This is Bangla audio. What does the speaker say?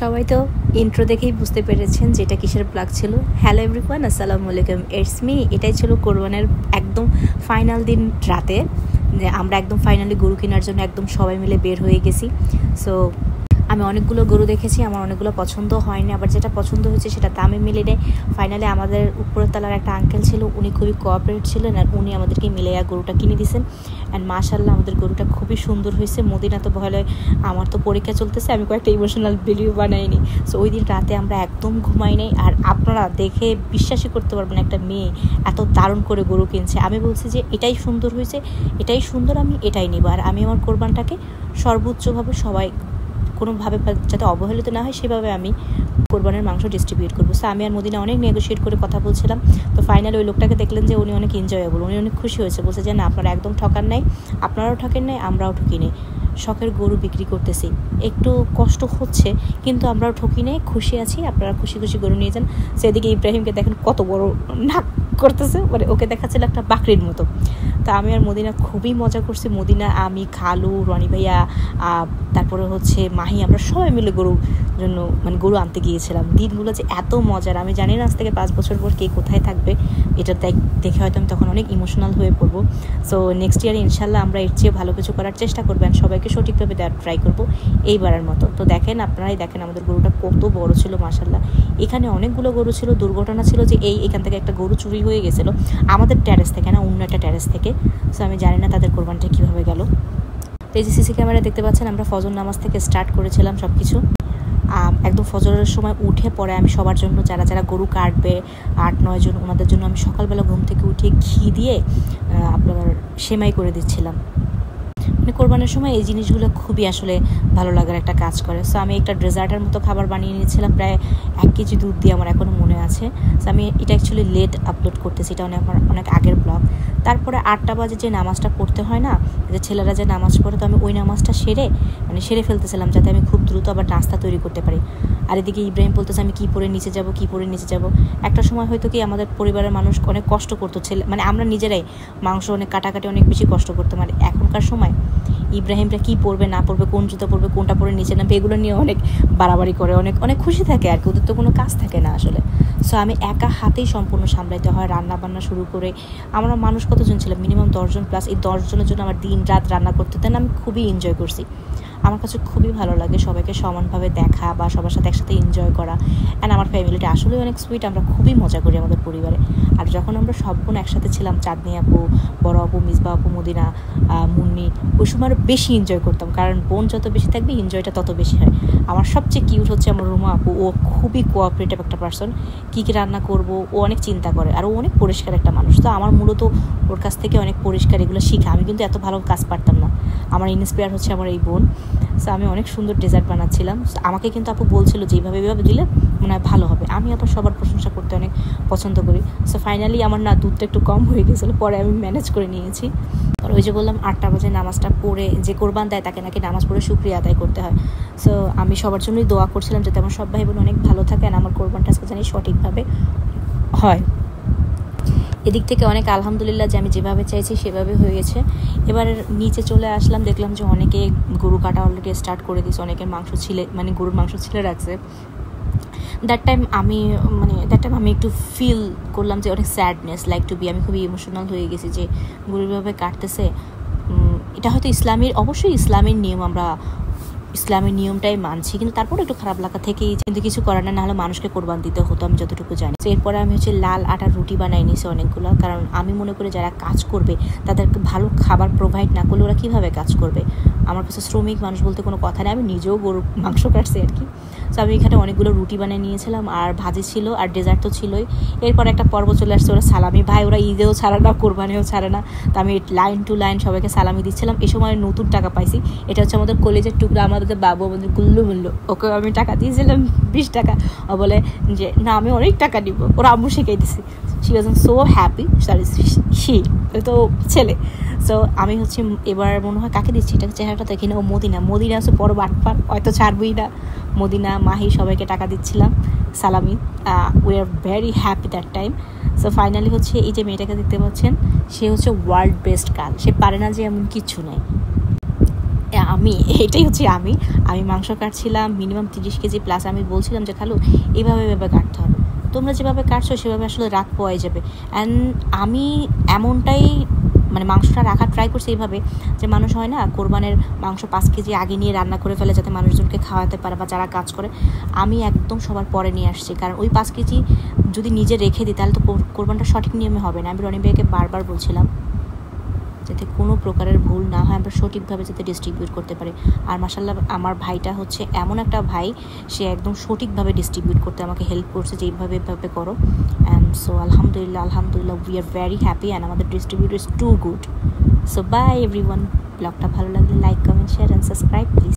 সবাই তো ইন্ট্রো দেখেই বুঝতে পেরেছেন যে এটা কিসের ব্লগ ছিল। হ্যালো এভরিওয়ান, আসসালামু আলাইকুম, ইটস মি। এটাই ছিল কোরবানের একদম ফাইনাল দিন রাতে, যে আমরা একদম ফাইনালি গরু কেনার জন্য একদম সবাই মিলে বের হয়ে গেছি। সো আমি অনেকগুলো গরু দেখেছি, আমার অনেকগুলো পছন্দ হয়নি, আবার যেটা পছন্দ হয়েছে সেটা দামে মিলে নেই। ফাইনালি আমাদের উপরের তলার একটা আঙ্কেল ছিল, উনি খুবই কোঅপারেট ছিলেন আর উনি আমাদেরকে মিলাইয়া গরুটা কিনে দিয়েছেন। অ্যান্ড মাশাআল্লাহ আমাদের গরুটা খুবই সুন্দর হয়েছে। মদিনা তো ভয়, আমার তো পরীক্ষা চলতেছে, আমি কয়েকটা ইমোশনাল ভিডিও বানাইনি। সো ওই দিন রাতে আমরা একদম ঘুমাই নাই। আর আপনারা দেখে বিশ্বাসই করতে পারবেন একটা মেয়ে এত দারুণ করে গরু কিনছে। আমি বলছি যে এটাই সুন্দর হয়েছে, এটাই সুন্দর, আমি এটাই নিব। আর আমি আমার কোরবানটাকে সর্বোচ্চভাবে সবাই কোনোভাবে যাতে অবহেলিত না হয় সেভাবে আমি কোরবানের মাংস ডিস্ট্রিবিউট করবো। সো আমি আর মদিনা অনেক নেগোশিয়েট করে কথা বলছিলাম। তো ফাইনালি ওই লোকটাকে দেখলেন যে উনি অনেক এনজয়েবল, উনি অনেক খুশি হয়েছে, বলছে যে না আপনারা একদম ঠকান নাই, আপনারাও ঠকেন নাই, আমরাও ঠকি নেই, শখের গরু বিক্রি করতেছি, একটু কষ্ট হচ্ছে কিন্তু আমরাও ঠকি নেই, খুশি আছি, আপনারা খুশি খুশি গরু নিয়ে যান। সেদিকে ইব্রাহিমকে দেখেন কত বড় নাক করতেছে, মানে ওকে দেখাচ্ছিল একটা বাকরির মতো। তো আমি আর মদিনা খুবই মজা করছি। মদিনা, আমি, খালু, রনি ভাইয়া, তারপরে হচ্ছে মাহি, আমরা সবাই মিলে গরুর জন্য মানে গরু আনতে গিয়েছিলাম। দিনগুলো যে এত মজার, আমি জানি না আজ থেকে 5 বছর পর কে কোথায় থাকবে। এটা দেখে হয়তো আমি তখন অনেক ইমোশনাল হয়ে পড়বো। সো নেক্সট ইয়ারে ইনশাল্লাহ আমরা এর চেয়ে ভালো কিছু করার চেষ্টা করবো, সবাইকে সঠিকভাবে দেওয়ার ট্রাই করবো এইবারের মতো। তো দেখেন, আপনারাই দেখেন আমাদের গরুটা কত বড় ছিল মাশাল্লাহ। এখানে অনেকগুলো গরু ছিল। দুর্ঘটনা ছিল যে এখান থেকে একটা গরু চুরি হয়ে গেছিলো আমাদের ট্যারেস থেকে, না অন্য একটা ট্যারেস থেকে। সো আমি জানি না তাদের কোরবানটা কীভাবে গেল। তো এই যে সিসি ক্যামেরা দেখতে পাচ্ছেন, আমরা ফজর নামাজ থেকে স্টার্ট করেছিলাম সব কিছু। একদম ফজরের সময় উঠে পরে আমি সবার জন্য যারা যারা গরু কাটবে 8-9 জন, ওনাদের জন্য আমি সকালবেলা ঘুম থেকে উঠে ঘি দিয়ে আপনার সেমাই করে দিচ্ছিলাম। মানে কোরবানের সময় এই জিনিসগুলো খুবই আসলে ভালো লাগার একটা কাজ করে। সো আমি একটা ডেজার্টের মতো খাবার বানিয়ে নিয়েছিলাম প্রায় 1 কেজি দুধ দিয়ে, আমার এখনও মনে আছে। সো আমি এটা অ্যাকচুয়ালি লেট আপলোড করতেছি, এটা আমার অনেক আগের ব্লগ। তারপরে 8টা বাজে যে নামাজটা পড়তে হয় না, যে ছেলেরা যে নামাজ পড়ে, তো আমি ওই নামাজটা সেরে ফেলতেছিলাম যাতে আমি খুব দ্রুত আবার নাস্তা তৈরি করতে পারি। আর এদিকে ইব্রাহিম বলতেছে আমি কী পরে নিচে যাব। একটা সময় হয়তো কি আমাদের পরিবারের মানুষ অনেক কষ্ট করতো, মানে আমরা নিজেরাই মাংস অনেক কাটাকাটি অনেক বেশি কষ্ট করতাম। আর এখনকার সময় ইব্রাহিমটা কী পরবে না পরবে, কোন জুতো পরবে, কোনটা পরে নিচে নামবে, এগুলো নিয়ে অনেক বাড়াবাড়ি করে, অনেক খুশি থাকে আর কি, ওদের তো কোনো কাজ থাকে না আসলে। সো আমি একা হাতেই সম্পূর্ণ সামলাইতে হয়, রান্না বান্না শুরু করে। আমরা মানুষ কতজন ছিলাম, মিনিমাম 10 জন প্লাস। এই 10 জনের জন্য আমার দিন রাত রান্না করতে দেন, আমি খুবই এনজয় করছি। আমার কাছে খুবই ভালো লাগে সবাইকে সমানভাবে দেখা বা সবার সাথে একসাথে এনজয় করা। অ্যান্ড আমার ফ্যামিলিটা আসলে অনেক সুইট, আমরা খুবই মজা করি আমাদের পরিবারে। আর যখন আমরা সব বোন একসাথে ছিলাম, চাঁদনি আপু, বড় আপু, মিসবা আপু, মদিনা, মুন্নি, ওই সময় আরও বেশি এনজয় করতাম, কারণ বোন যত বেশি থাকবে এনজয়টা তত বেশি হয়। আমার সবচেয়ে কিউট হচ্ছে আমার রুমা আপু, ও খুবই কোঅপারেটিভ একটা পার্সন। কী রান্না করবো ও অনেক চিন্তা করে, আর ও অনেক পরিষ্কার একটা মানুষ। তো আমার মূলত ওর কাছ থেকে অনেক পরিষ্কার এগুলো শিখা। আমি কিন্তু এত ভালো কাজ পারতাম না, আমার ইন্সপায়ার হচ্ছে আমার এই বোন। সো আমি অনেক সুন্দর ডেজার্ট বানাচ্ছিলাম। আমাকে কিন্তু আপু বলছিল যে এইভাবে দিলে মনে হয় ভালো হবে। আমি আবার সবার প্রশংসা করতে অনেক পছন্দ করি। সো ফাইনালি আমার না দুধটা একটু কম হয়ে গেছিলো, পরে আমি ম্যানেজ করে নিয়েছি। আর ওই যে বললাম 8টা বাজে নামাজটা পড়ে, যে কোরবান দেয় তাকে নাকি নামাজ পড়ে শুকরিয়া আদায় করতে হয়। সো আমি সবার জন্যই দোয়া করছিলাম যাতে আমার সব ভাই বোন অনেক ভালো থাকে আর আমার কোরবানটা আজকে জানি সঠিকভাবে হয়। এদিক থেকে অনেক আলহামদুলিল্লাহ যে আমি যেভাবে চাইছি সেভাবে হয়ে গেছে। এবার নিচে চলে আসলাম, দেখলাম যে অনেকে গরু কাটা অলরেডি স্টার্ট করে দিয়েছে, অনেকের গরুর মাংস ছিলে রাখছে। দ্যাট টাইম আমি একটু ফিল করলাম যে অনেক স্যাডনেস লাইক টু বি, আমি খুবই ইমোশনাল হয়ে গেছি যে গরুভাবে কাটতেছে। এটা হয়তো অবশ্যই ইসলামের নিয়ম, আমরা ইসলামের নিয়মটাই মানছি, কিন্তু তারপর একটু খারাপ লাগা থেকেই, কিন্তু কিছু করার না, নাহলে মানুষকে কোরবান দিতে হতো, আমি যতটুকু জানি। তো এরপরে আমি লাল আটার রুটি বানাই নিয়েছি অনেকগুলো, কারণ আমি মনে করি যারা কাজ করবে তাদেরকে ভালো খাবার প্রোভাইড না করলে ওরা কীভাবে কাজ করবে। আমার কাছে শ্রমিক মানুষ বলতে কোনো কথা নেই, আমি নিজেও গরুর মাংস কাটছি আর কি। তো আমি এখানে অনেকগুলো রুটি বানিয়ে নিয়েছিলাম, আর ভাজি ছিল, আর ডেজার্ট তো ছিলই। এরপর একটা পর্ব চলে আসছে, ওরা সালামি, ভাই ওরা ঈদেও ছাড়ে না, কোরবানিও ছাড়ে না। তো আমি লাইন টু লাইন সবাইকে সালামি দিচ্ছিলাম। এই সময় নতুন টাকা পাইছি, এটা হচ্ছে আমাদের কলেজের টুকরা, আমাদের বাবু, আমাদের গুল্লু মুল্লু, ওকে আমি টাকা দিয়েছিলাম 20 টাকা। ও বলে যে না আমি অনেক টাকা দিব, ওরা আম্মু শিখাই দিছি। শি ওয়াজ সো হ্যাপি, তো ছেলে। সো আমি এবার মনে হয় কাকে দিচ্ছি, এটা চেহারাটা দেখি না, ও মদিনা হচ্ছে বড় বাটপার, হয়তো ছাড়বই না। মদিনা, মাহি সবাইকে টাকা দিচ্ছিলাম সালামি। We are very happy that time. So finally এই যে মেয়েটাকে দেখতে পাচ্ছেন, সে হচ্ছে ওয়ার্ল্ড বেস্ট গার্ল, সে পারে না যে এমন কিচ্ছু নেই। আমি এটাই হচ্ছে আমি মাংস কাটছিলাম মিনিমাম 30 কেজি প্লাস। আমি বলছিলাম যে খালু এভাবে কাটতে হবে, তোমরা যেভাবে কাটছো সেভাবে আসলে রাত পোয়াই যাবে। অ্যান্ড আমি এমনটাই মানে মাংসটা রাখার ট্রাই করছি এইভাবে যে মানুষ হয় না কোরবানের মাংস 5 কেজি আগে নিয়ে রান্না করে ফেলে যাতে মানুষজনকে খাওয়াতে পারে বা যারা কাজ করে। আমি একদম সবার পরে নিয়ে আসছি, কারণ ওই 5 কেজি যদি নিজে রেখে দিই তাহলে তো কোরবানটা সঠিক নিয়মে হবে না। আমি রনি ভাইকে বারবার বলছিলাম যাতে কোনো প্রকারের ভুল না হয়, আমরা সঠিকভাবে যাতে ডিস্ট্রিবিউট করতে পারি। আর মাশাআল্লাহ আমার ভাইটা হচ্ছে এমন একটা ভাই, সে একদম সঠিকভাবে ডিস্ট্রিবিউট করতে আমাকে হেল্প করছে যে এইভাবে করো। অ্যান্ড সো আলহামদুলিল্লাহ we are very happy and আমাদের distribute is too good. So bye everyone. ব্লগটা ভালো লাগলে like comment share and subscribe please.